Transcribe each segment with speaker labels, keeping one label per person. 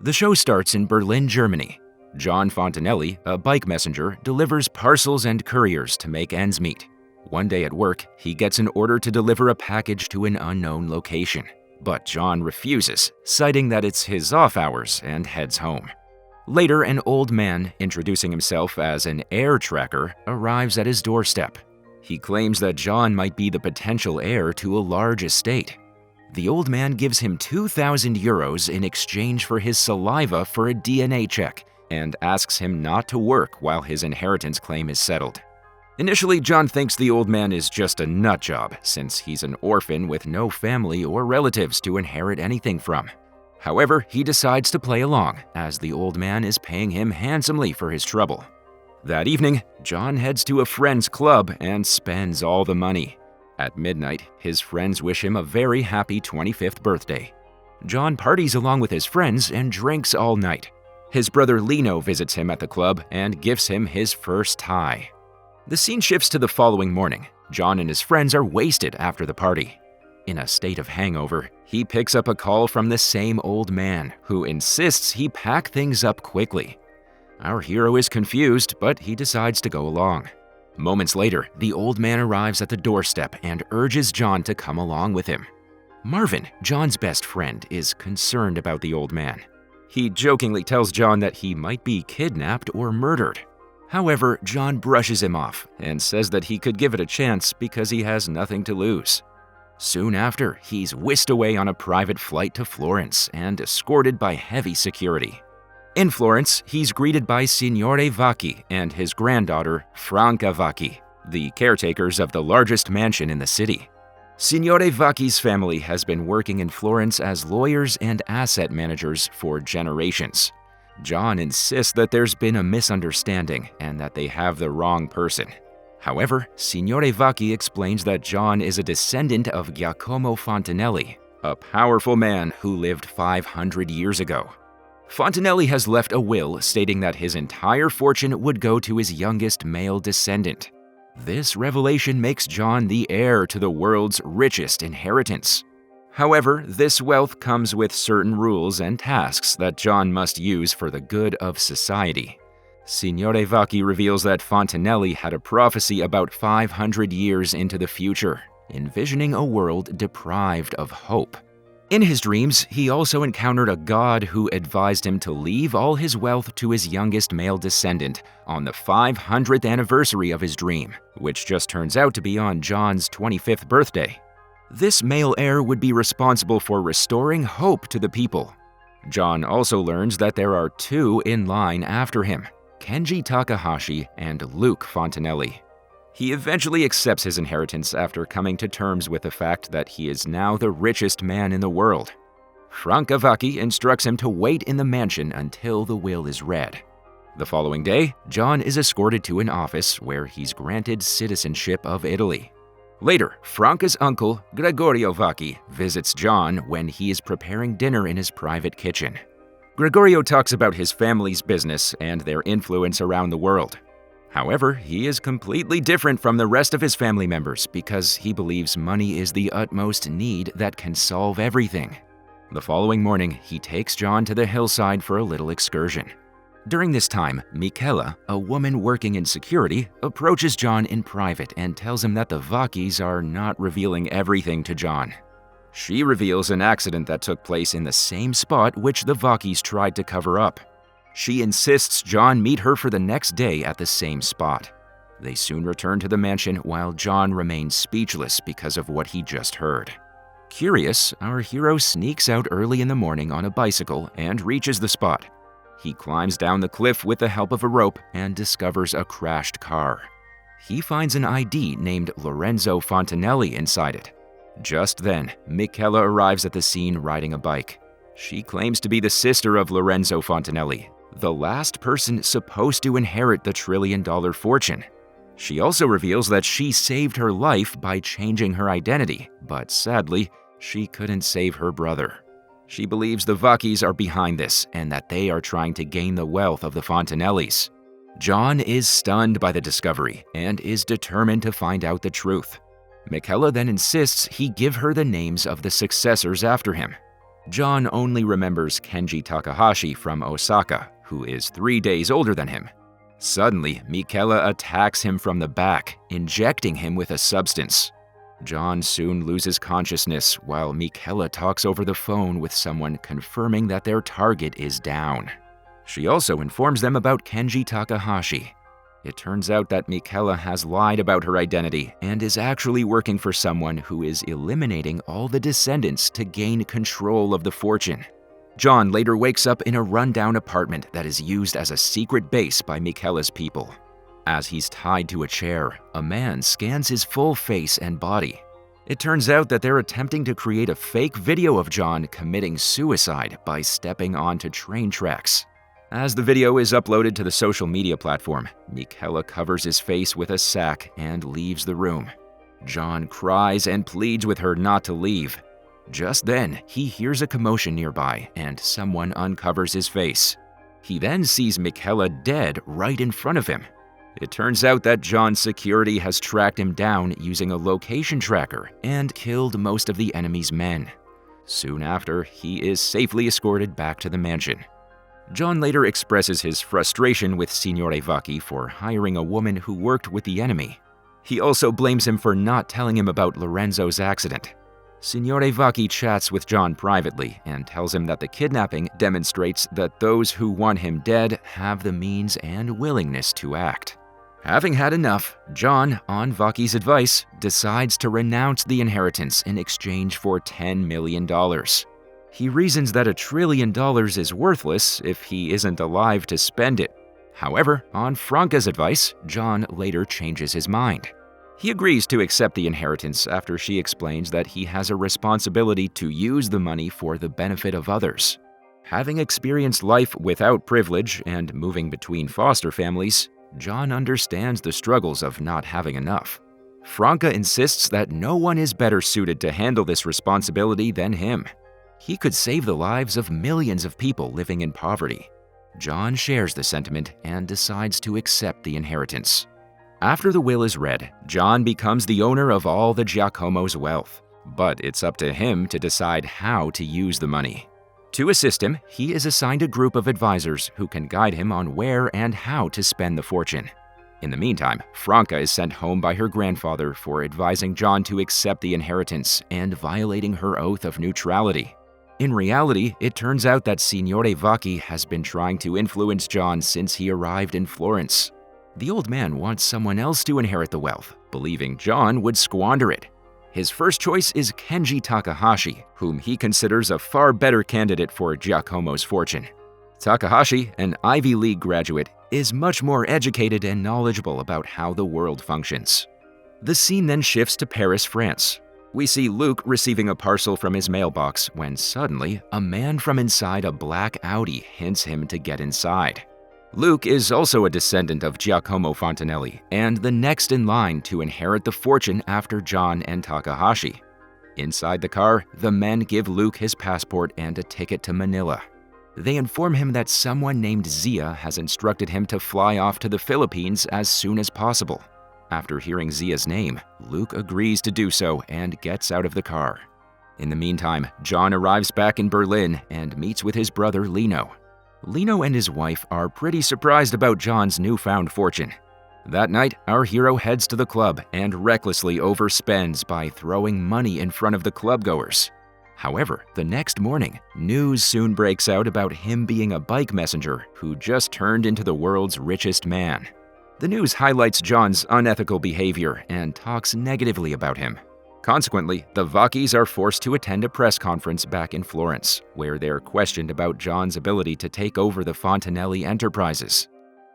Speaker 1: The show starts in Berlin, Germany. John Fontanelli, a bike messenger, delivers parcels and couriers to make ends meet. One day at work, he gets an order to deliver a package to an unknown location. But John refuses, citing that it's his off hours, and heads home. Later, an old man, introducing himself as an heir tracker, arrives at his doorstep. He claims that John might be the potential heir to a large estate. The old man gives him 2,000 euros in exchange for his saliva for a DNA check and asks him not to work while his inheritance claim is settled. Initially, John thinks the old man is just a nut job, since he's an orphan with no family or relatives to inherit anything from. However, he decides to play along, as the old man is paying him handsomely for his trouble. That evening, John heads to a friend's club and spends all the money. At midnight, his friends wish him a very happy 25th birthday. John parties along with his friends and drinks all night. His brother Lino visits him at the club and gives him his first tie. The scene shifts to the following morning. John and his friends are wasted after the party. In a state of hangover, he picks up a call from the same old man, who insists he pack things up quickly. Our hero is confused, but he decides to go along. Moments later, the old man arrives at the doorstep and urges John to come along with him. Marvin, John's best friend, is concerned about the old man. He jokingly tells John that he might be kidnapped or murdered. However, John brushes him off and says that he could give it a chance because he has nothing to lose. Soon after, he's whisked away on a private flight to Florence and escorted by heavy security. In Florence, he's greeted by Signore Vacchi and his granddaughter, Franca Vacchi, the caretakers of the largest mansion in the city. Signore Vacchi's family has been working in Florence as lawyers and asset managers for generations. John insists that there's been a misunderstanding and that they have the wrong person. However, Signore Vacchi explains that John is a descendant of Giacomo Fontanelli, a powerful man who lived 500 years ago. Fontanelli has left a will stating that his entire fortune would go to his youngest male descendant. This revelation makes John the heir to the world's richest inheritance. However, this wealth comes with certain rules and tasks that John must use for the good of society. Signore Vacchi reveals that Fontanelli had a prophecy about 500 years into the future, envisioning a world deprived of hope. In his dreams, he also encountered a god who advised him to leave all his wealth to his youngest male descendant on the 500th anniversary of his dream, which just turns out to be on John's 25th birthday. This male heir would be responsible for restoring hope to the people. John also learns that there are two in line after him, Kenji Takahashi and Luke Fontanelli. He eventually accepts his inheritance after coming to terms with the fact that he is now the richest man in the world. Franca Vacchi instructs him to wait in the mansion until the will is read. The following day, John is escorted to an office where he's granted citizenship of Italy. Later, Franca's uncle, Gregorio Vacchi, visits John when he is preparing dinner in his private kitchen. Gregorio talks about his family's business and their influence around the world. However, he is completely different from the rest of his family members because he believes money is the utmost need that can solve everything. The following morning, he takes John to the hillside for a little excursion. During this time, Michela, a woman working in security, approaches John in private and tells him that the Vacchis are not revealing everything to John. She reveals an accident that took place in the same spot which the Vacchis tried to cover up. She insists John meet her for the next day at the same spot. They soon return to the mansion while John remains speechless because of what he just heard. Curious, our hero sneaks out early in the morning on a bicycle and reaches the spot. He climbs down the cliff with the help of a rope and discovers a crashed car. He finds an ID named Lorenzo Fontanelli inside it. Just then, Michela arrives at the scene riding a bike. She claims to be the sister of Lorenzo Fontanelli, the last person supposed to inherit the trillion-dollar fortune. She also reveals that she saved her life by changing her identity, but sadly, she couldn't save her brother. She believes the Vacchis are behind this and that they are trying to gain the wealth of the Fontanellis. John is stunned by the discovery and is determined to find out the truth. Michela then insists he give her the names of the successors after him. John only remembers Kenji Takahashi from Osaka, who is 3 days older than him. Suddenly, Michela attacks him from the back, injecting him with a substance. John soon loses consciousness while Michela talks over the phone with someone confirming that their target is down. She also informs them about Kenji Takahashi. It turns out that Michela has lied about her identity and is actually working for someone who is eliminating all the descendants to gain control of the fortune. John later wakes up in a rundown apartment that is used as a secret base by Michela's people. As he's tied to a chair, a man scans his full face and body. It turns out that they're attempting to create a fake video of John committing suicide by stepping onto train tracks. As the video is uploaded to the social media platform, Michela covers his face with a sack and leaves the room. John cries and pleads with her not to leave. Just then, he hears a commotion nearby and someone uncovers his face. He then sees Michela dead right in front of him. It turns out that John's security has tracked him down using a location tracker and killed most of the enemy's men. Soon after, he is safely escorted back to the mansion. John later expresses his frustration with Signore Vacchi for hiring a woman who worked with the enemy. He also blames him for not telling him about Lorenzo's accident. Signore Vacchi chats with John privately and tells him that the kidnapping demonstrates that those who want him dead have the means and willingness to act. Having had enough, John, on Vacchi's advice, decides to renounce the inheritance in exchange for $10 million. He reasons that $1 trillion is worthless if he isn't alive to spend it. However, on Franca's advice, John later changes his mind. He agrees to accept the inheritance after she explains that he has a responsibility to use the money for the benefit of others. Having experienced life without privilege and moving between foster families, John understands the struggles of not having enough. Franca insists that no one is better suited to handle this responsibility than him. He could save the lives of millions of people living in poverty. John shares the sentiment and decides to accept the inheritance. After the will is read, John becomes the owner of all the Giacomo's wealth, but it's up to him to decide how to use the money. To assist him, he is assigned a group of advisors who can guide him on where and how to spend the fortune. In the meantime, Franca is sent home by her grandfather for advising John to accept the inheritance and violating her oath of neutrality. In reality, it turns out that Signore Vacchi has been trying to influence John since he arrived in Florence. The old man wants someone else to inherit the wealth, believing John would squander it. His first choice is Kenji Takahashi, whom he considers a far better candidate for Giacomo's fortune. Takahashi, an Ivy League graduate, is much more educated and knowledgeable about how the world functions. The scene then shifts to Paris, France. We see Luke receiving a parcel from his mailbox when suddenly a man from inside a black Audi hints him to get inside. Luke is also a descendant of Giacomo Fontanelli and the next in line to inherit the fortune after John and Takahashi. Inside the car, the men give Luke his passport and a ticket to Manila. They inform him that someone named Zia has instructed him to fly off to the Philippines as soon as possible. After hearing Zia's name, Luke agrees to do so and gets out of the car. In the meantime, John arrives back in Berlin and meets with his brother Lino. Lino and his wife are pretty surprised about John's newfound fortune. That night, our hero heads to the club and recklessly overspends by throwing money in front of the clubgoers. However, the next morning, news soon breaks out about him being a bike messenger who just turned into the world's richest man. The news highlights John's unethical behavior and talks negatively about him. Consequently, the Vacchis are forced to attend a press conference back in Florence, where they're questioned about John's ability to take over the Fontanelli enterprises.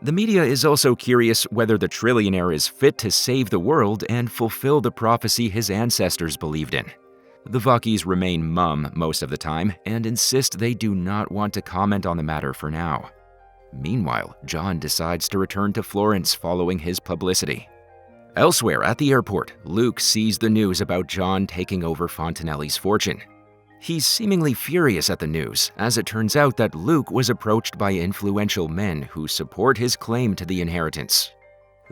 Speaker 1: The media is also curious whether the trillionaire is fit to save the world and fulfill the prophecy his ancestors believed in. The Vacchis remain mum most of the time and insist they do not want to comment on the matter for now. Meanwhile, John decides to return to Florence following his publicity. Elsewhere at the airport, Luke sees the news about John taking over Fontanelli's fortune. He's seemingly furious at the news, as it turns out that Luke was approached by influential men who support his claim to the inheritance.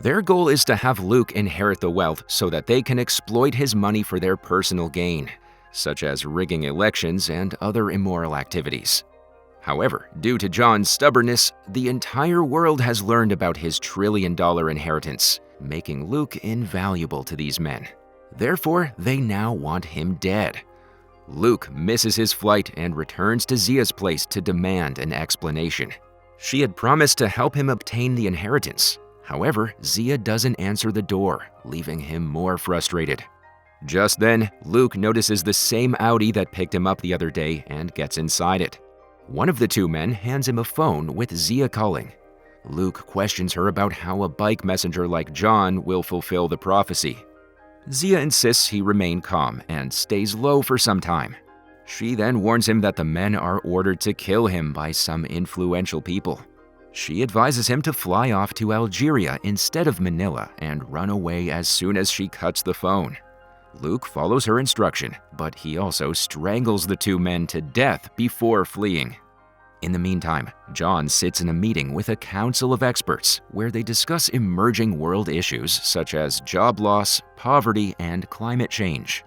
Speaker 1: Their goal is to have Luke inherit the wealth so that they can exploit his money for their personal gain. such as rigging elections and other immoral activities. However, due to John's stubbornness, the entire world has learned about his trillion-dollar inheritance, making Luke invaluable to these men. Therefore, they now want him dead. Luke misses his flight and returns to Zia's place to demand an explanation. She had promised to help him obtain the inheritance. However, Zia doesn't answer the door, leaving him more frustrated. Just then, Luke notices the same Audi that picked him up the other day and gets inside it. One of the two men hands him a phone with Zia calling. Luke questions her about how a bike messenger like John will fulfill the prophecy. Zia insists he remain calm and stays low for some time. She then warns him that the men are ordered to kill him by some influential people. She advises him to fly off to Algeria instead of Manila and run away as soon as she cuts the phone. Luke follows her instruction, but he also strangles the two men to death before fleeing. In the meantime, John sits in a meeting with a council of experts where they discuss emerging world issues such as job loss, poverty, and climate change.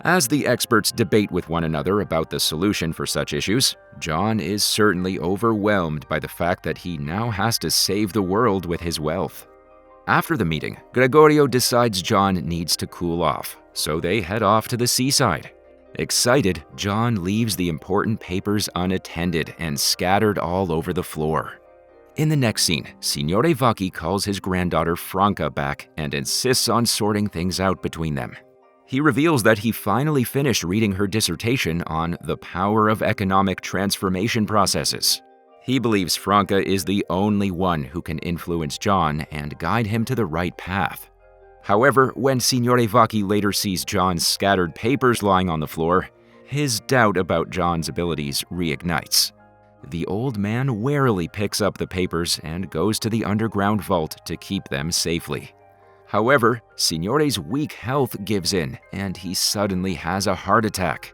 Speaker 1: As the experts debate with one another about the solution for such issues, John is certainly overwhelmed by the fact that he now has to save the world with his wealth. After the meeting, Gregorio decides John needs to cool off, so they head off to the seaside. Excited, John leaves the important papers unattended and scattered all over the floor. In the next scene, Signore Vacchi calls his granddaughter Franca back and insists on sorting things out between them. He reveals that he finally finished reading her dissertation on the power of economic transformation processes. He believes Franca is the only one who can influence John and guide him to the right path. However, when Signore Vacchi later sees John's scattered papers lying on the floor, his doubt about John's abilities reignites. The old man warily picks up the papers and goes to the underground vault to keep them safely. However, Signore's weak health gives in, and he suddenly has a heart attack.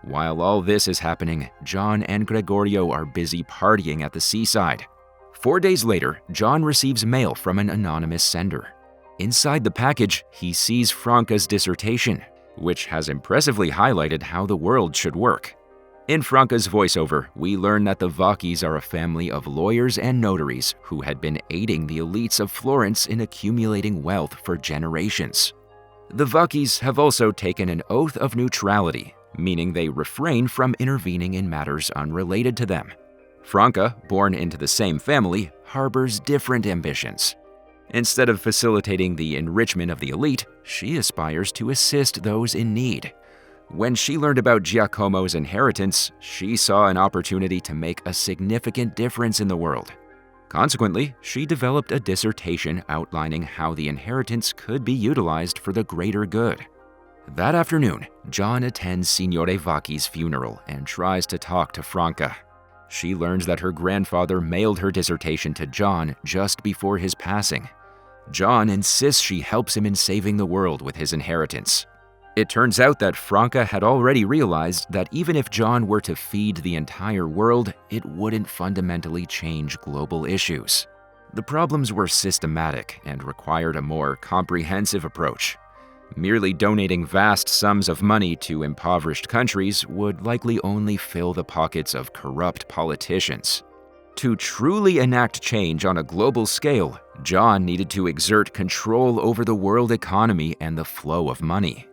Speaker 1: While all this is happening, John and Gregorio are busy partying at the seaside. 4 days later, John receives mail from an anonymous sender. Inside the package, he sees Franca's dissertation, which has impressively highlighted how the world should work. In Franca's voiceover, we learn that the Vacchis are a family of lawyers and notaries who had been aiding the elites of Florence in accumulating wealth for generations. The Vacchis have also taken an oath of neutrality, meaning they refrain from intervening in matters unrelated to them. Franca, born into the same family, harbors different ambitions. Instead of facilitating the enrichment of the elite, she aspires to assist those in need. When she learned about Giacomo's inheritance, she saw an opportunity to make a significant difference in the world. Consequently, she developed a dissertation outlining how the inheritance could be utilized for the greater good. That afternoon, John attends Signore Vacchi's funeral and tries to talk to Franca. She learns that her grandfather mailed her dissertation to John just before his passing. John insists she helps him in saving the world with his inheritance. It turns out that Franca had already realized that even if John were to feed the entire world, it wouldn't fundamentally change global issues. The problems were systematic and required a more comprehensive approach. Merely donating vast sums of money to impoverished countries would likely only fill the pockets of corrupt politicians. To truly enact change on a global scale, John needed to exert control over the world economy and the flow of money.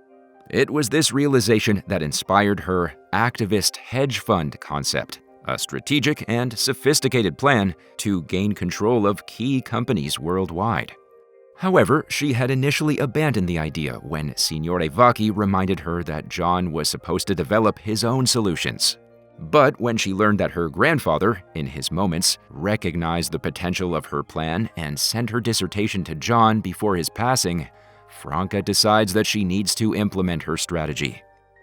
Speaker 1: It was this realization that inspired her activist hedge fund concept, a strategic and sophisticated plan to gain control of key companies worldwide. However, she had initially abandoned the idea when Signore Vacchi reminded her that John was supposed to develop his own solutions. But when she learned that her grandfather, in his moments, recognized the potential of her plan and sent her dissertation to John before his passing, Franca decides that she needs to implement her strategy.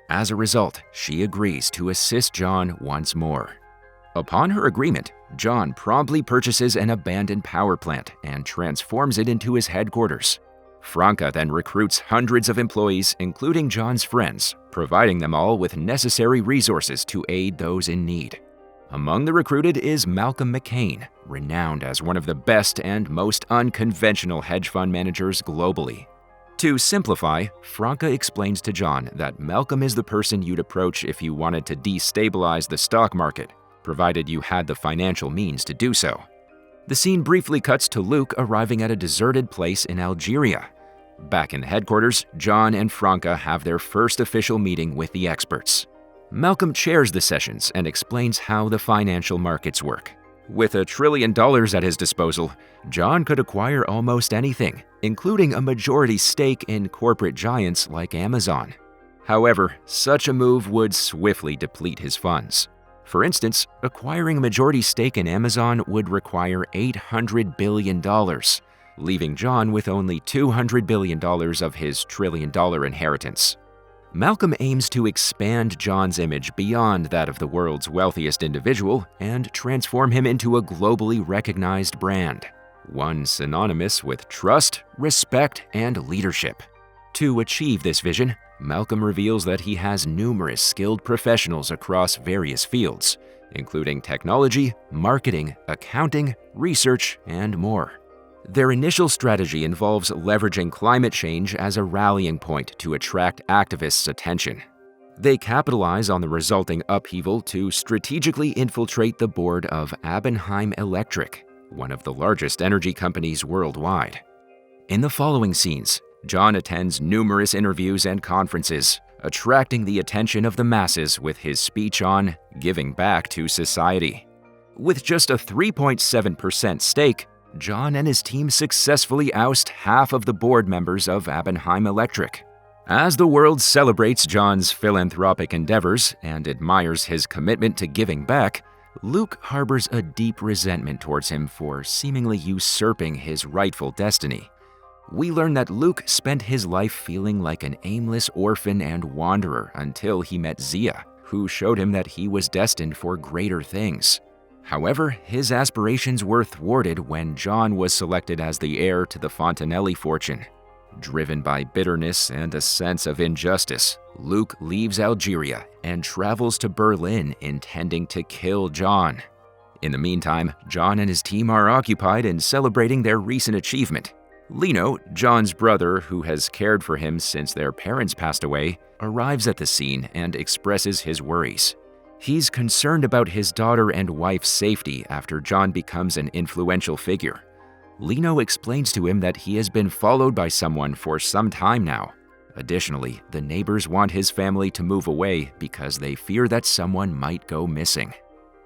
Speaker 1: As a result, she agrees to assist John once more. Upon her agreement, John promptly purchases an abandoned power plant and transforms it into his headquarters. Franca then recruits hundreds of employees, including John's friends, providing them all with necessary resources to aid those in need. Among the recruited is Malcolm McCain, renowned as one of the best and most unconventional hedge fund managers globally. To simplify, Franca explains to John that Malcolm is the person you'd approach if you wanted to destabilize the stock market, provided you had the financial means to do so. The scene briefly cuts to Luke arriving at a deserted place in Algeria. Back in the headquarters, John and Franca have their first official meeting with the experts. Malcolm chairs the sessions and explains how the financial markets work. With $1 trillion at his disposal, John could acquire almost anything, including a majority stake in corporate giants like Amazon. However, such a move would swiftly deplete his funds. For instance, acquiring a majority stake in Amazon would require $800 billion, leaving John with only $200 billion of his trillion-dollar inheritance. Malcolm aims to expand John's image beyond that of the world's wealthiest individual and transform him into a globally recognized brand, one synonymous with trust, respect, and leadership. To achieve this vision, Malcolm reveals that he has numerous skilled professionals across various fields, including technology, marketing, accounting, research, and more. Their initial strategy involves leveraging climate change as a rallying point to attract activists' attention. They capitalize on the resulting upheaval to strategically infiltrate the board of Oppenheim Electric, one of the largest energy companies worldwide. In the following scenes, John attends numerous interviews and conferences, attracting the attention of the masses with his speech on giving back to society. With just a 3.7% stake, John and his team successfully oust half of the board members of Oppenheim Electric. As the world celebrates John's philanthropic endeavors and admires his commitment to giving back, Luke harbors a deep resentment towards him for seemingly usurping his rightful destiny. We learn that Luke spent his life feeling like an aimless orphan and wanderer until he met Zia, who showed him that he was destined for greater things. However, his aspirations were thwarted when John was selected as the heir to the Fontanelli fortune. Driven by bitterness and a sense of injustice, Luke leaves Algeria and travels to Berlin intending to kill John. In the meantime, John and his team are occupied in celebrating their recent achievement. Lino, John's brother who has cared for him since their parents passed away, arrives at the scene and expresses his worries. He's concerned about his daughter and wife's safety after John becomes an influential figure. Lino explains to him that he has been followed by someone for some time now. Additionally, the neighbors want his family to move away because they fear that someone might go missing.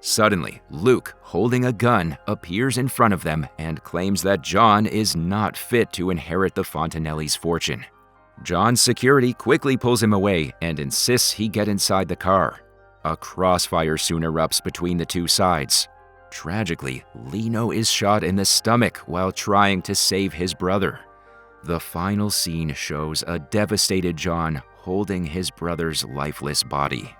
Speaker 1: Suddenly, Luke, holding a gun, appears in front of them and claims that John is not fit to inherit the Fontanelli's fortune. John's security quickly pulls him away and insists he get inside the car. A crossfire soon erupts between the two sides. Tragically, Lino is shot in the stomach while trying to save his brother. The final scene shows a devastated John holding his brother's lifeless body.